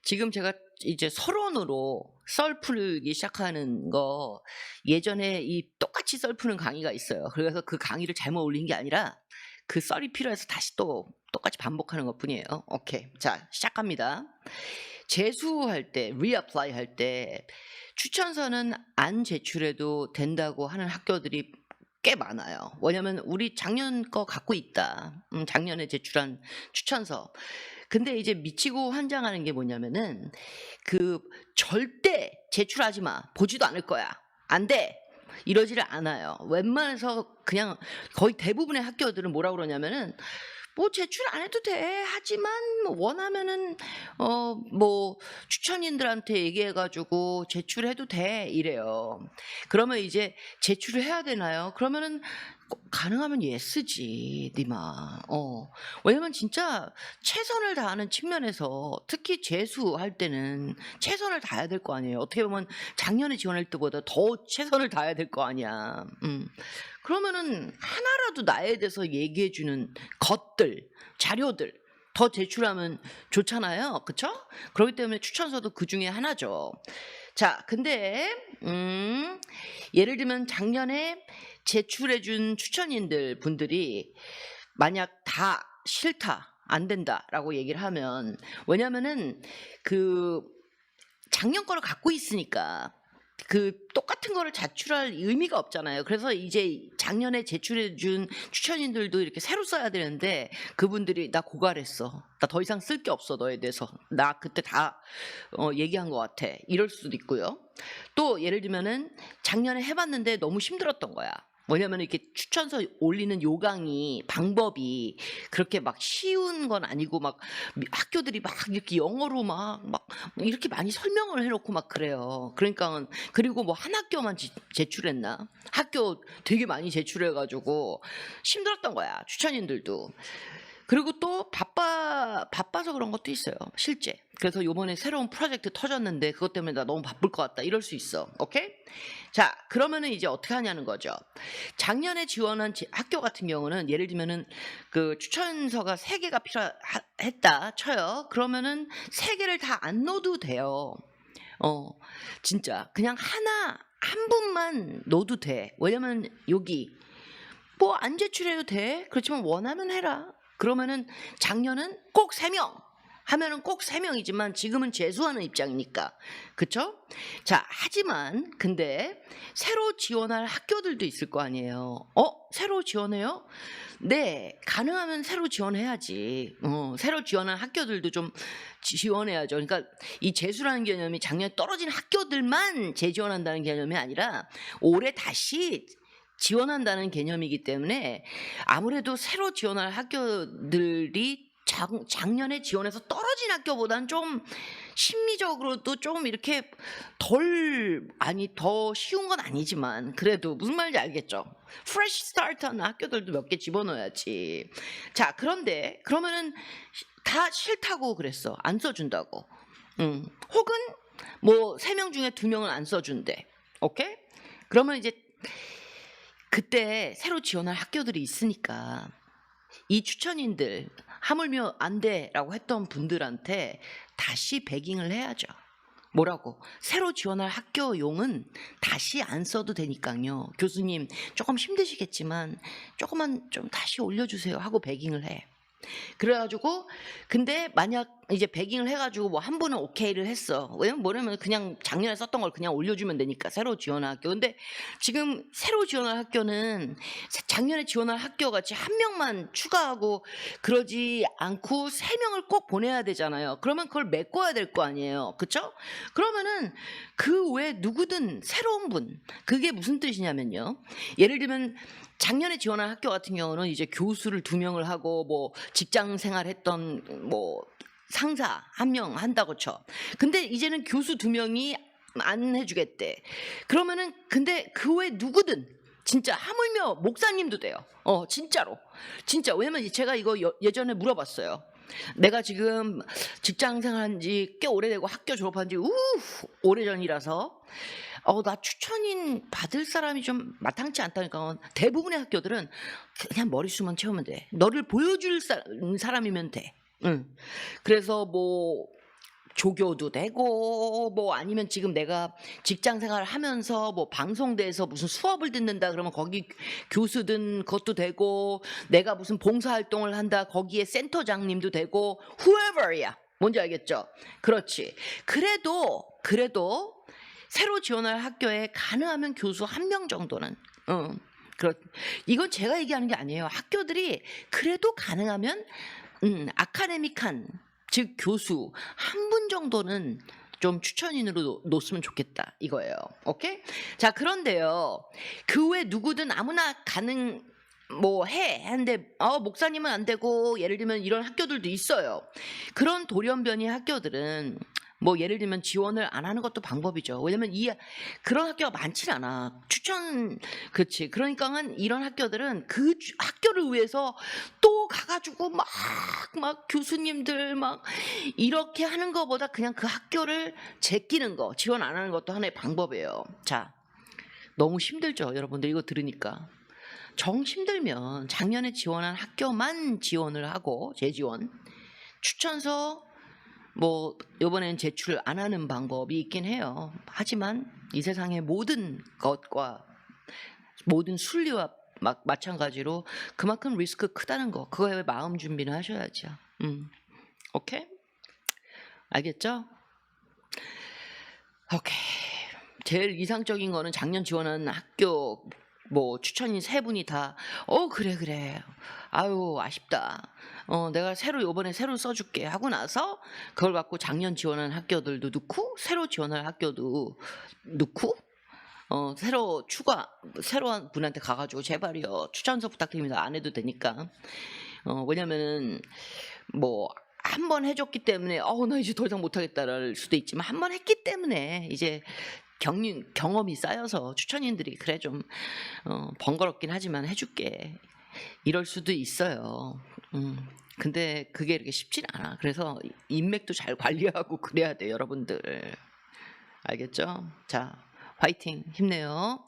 지금 제가 이제 서론으로 썰 풀기 시작하는 거 예전에 이 똑같이 썰 푸는 강의가 있어요. 그래서 그 강의를 잘못 올린 게 아니라 그 썰이 필요해서 다시 또 똑같이 반복하는 것뿐이에요. 오케이. 자, 시작합니다. 재수할 때, 리어플라이 할 때 추천서는 안 제출해도 된다고 하는 학교들이 꽤 많아요. 왜냐면 우리 작년 거 갖고 있다. 작년에 제출한 추천서. 근데 이제 미치고 환장하는 게 뭐냐면은 그 절대 제출하지 마. 보지도 않을 거야. 안 돼. 이러지를 않아요. 웬만해서 그냥 거의 대부분의 학교들은 뭐라 그러냐면은 뭐 제출 안 해도 돼. 하지만 뭐 원하면은 뭐 추천인들한테 얘기해 가지고 제출해도 돼. 이래요. 그러면 이제 제출을 해야 되나요? 그러면은 가능하면 예스지, 니마. 왜냐면 진짜 최선을 다하는 측면에서 특히 재수할 때는 최선을 다해야 될 거 아니에요. 어떻게 보면 작년에 지원할 때보다 더 최선을 다해야 될 거 아니야. 그러면은 하나라도 나에 대해서 얘기해 주는 것들, 자료들 더 제출하면 좋잖아요. 그쵸? 그렇기 때문에 추천서도 그 중에 하나죠. 자, 근데 예를 들면 작년에 제출해 준 추천인들 분들이 만약 다 싫다, 안 된다라고 얘기를 하면, 왜냐면은 그 작년 거를 갖고 있으니까 그 똑같은 거를 제출할 의미가 없잖아요. 그래서 이제 작년에 제출해 준 추천인들도 이렇게 새로 써야 되는데 그분들이 나 고갈했어. 나 더 이상 쓸 게 없어 너에 대해서. 나 그때 다 얘기한 것 같아. 이럴 수도 있고요. 또 예를 들면은 작년에 해봤는데 너무 힘들었던 거야. 뭐냐면 이렇게 추천서 올리는 요강이 방법이 그렇게 막 쉬운 건 아니고 막 학교들이 막 이렇게 영어로 막 이렇게 많이 설명을 해놓고 막 그래요. 그러니까 그리고 뭐 한 학교만 제출했나? 학교 되게 많이 제출해가지고 힘들었던 거야. 추천인들도. 그리고 또 바빠서 그런 것도 있어요. 실제. 그래서 요번에 새로운 프로젝트 터졌는데 그것 때문에 나 너무 바쁠 것 같다. 이럴 수 있어. 오케이? 자, 그러면은 이제 어떻게 하냐는 거죠. 작년에 지원한 학교 같은 경우는 예를 들면은 그 추천서가 3개가 필요했다 쳐요. 그러면은 3개를 다 안 넣어도 돼요. 진짜 그냥 한 분만 넣어도 돼. 왜냐면 여기 뭐 안 제출해도 돼. 그렇지만 원하면 해라. 그러면은 작년은 꼭 3명 하면은 꼭 3명이지만 지금은 재수하는 입장이니까. 그쵸? 자, 하지만 근데 새로 지원할 학교들도 있을 거 아니에요. 새로 지원해요? 네, 가능하면 새로 지원해야지. 새로 지원한 학교들도 좀 지원해야죠. 그러니까 이 재수라는 개념이 작년에 떨어진 학교들만 재지원한다는 개념이 아니라 올해 다시 지원한다는 개념이기 때문에 아무래도 새로 지원할 학교들이 작년에 지원해서 떨어진 학교보다는 좀 심리적으로도 좀 이렇게 더 쉬운 건 아니지만 그래도 무슨 말인지 알겠죠? 프레시 스타트 하는 학교들도 몇 개 집어넣어야지. 자, 그런데 그러면은 다 싫다고 그랬어. 안 써준다고. 혹은 뭐 3명 중에 2명은 안 써준대. 오케이? 그러면 이제 그때 새로 지원할 학교들이 있으니까 이 추천인들 하물며 안 돼라고 했던 분들한테 다시 배깅을 해야죠. 뭐라고? 새로 지원할 학교용은 다시 안 써도 되니까요. 교수님 조금 힘드시겠지만 조금만 좀 다시 올려주세요 하고 배깅을 해. 그래가지고 근데 만약 이제 배깅을 해가지고 뭐 한 분은 오케이를 했어. 왜냐면 뭐냐면 그냥 작년에 썼던 걸 그냥 올려주면 되니까 새로 지원할 학교. 근데 지금 새로 지원할 학교는 작년에 지원할 학교 같이 한 명만 추가하고 그러지 않고 3명을 꼭 보내야 되잖아요. 그러면 그걸 메꿔야 될 거 아니에요. 그쵸? 그러면은 그 외에 누구든 새로운 분, 그게 무슨 뜻이냐면요. 예를 들면 작년에 지원한 학교 같은 경우는 이제 교수를 2명을 하고 뭐 직장 생활했던 뭐 상사 1명 한다고 쳐. 근데 이제는 교수 2명이 안 해주겠대. 그러면은 근데 그 외 누구든 진짜 하물며 목사님도 돼요. 진짜로. 진짜. 왜냐면 제가 이거 예전에 물어봤어요. 내가 지금 직장 생활한 지 꽤 오래되고 학교 졸업한 지 오래전이라서 나 추천인 받을 사람이 좀 마땅치 않다니까. 대부분의 학교들은 그냥 머릿수만 채우면 돼. 너를 보여줄 사람이면 돼. 그래서 뭐 조교도 되고 뭐 아니면 지금 내가 직장 생활을 하면서 뭐 방송대에서 무슨 수업을 듣는다 그러면 거기 교수든 그것도 되고 내가 무슨 봉사활동을 한다 거기에 센터장님도 되고 whoever야. 뭔지 알겠죠? 그렇지. 그래도 새로 지원할 학교에 가능하면 교수 1명 정도는 이건 제가 얘기하는 게 아니에요. 학교들이 그래도 가능하면 아카데믹한 즉 교수 1분 정도는 좀 추천인으로 놓으면 좋겠다 이거예요. 오케이? 자, 그런데요. 그 외 누구든 아무나 가능 뭐 해. 한데 목사님은 안 되고 예를 들면 이런 학교들도 있어요. 그런 돌연변이 학교들은 뭐 예를 들면 지원을 안 하는 것도 방법이죠. 왜냐면 그런 학교가 많진 않아. 그렇지. 그러니까는 이런 학교들은 그 학교를 위해서 또 가가지고 막 교수님들 막 이렇게 하는 것보다 그냥 그 학교를 제끼는 거, 지원 안 하는 것도 하나의 방법이에요. 자, 너무 힘들죠, 여러분들 이거 들으니까. 정 힘들면 작년에 지원한 학교만 지원을 하고 재지원, 추천서 뭐 이번엔 제출 안 하는 방법이 있긴 해요. 하지만 이 세상의 모든 것과 모든 순리와 마찬가지로 그만큼 리스크 크다는 거, 그거에 마음 준비는 하셔야죠. 오케이? 알겠죠? 오케이. 제일 이상적인 거는 작년 지원한 학교 뭐 추천인 3분이 다 그래 아유 아쉽다, 내가 이번에 새로 써줄게 하고 나서 그걸 갖고 작년 지원한 학교들도 넣고 새로 지원할 학교도 넣고 새로운 분한테 가가지고 제발요 추천서 부탁드립니다 안 해도 되니까. 왜냐면은 뭐 한 번 해줬기 때문에 나 이제 더 이상 못하겠다를 수도 있지만 한 번 했기 때문에 이제 경험이 쌓여서 추천인들이 그래 좀 번거롭긴 하지만 해줄게 이럴 수도 있어요. 근데 그게 이렇게 쉽진 않아. 그래서 인맥도 잘 관리하고 그래야 돼 여러분들. 알겠죠? 자, 화이팅, 힘내요.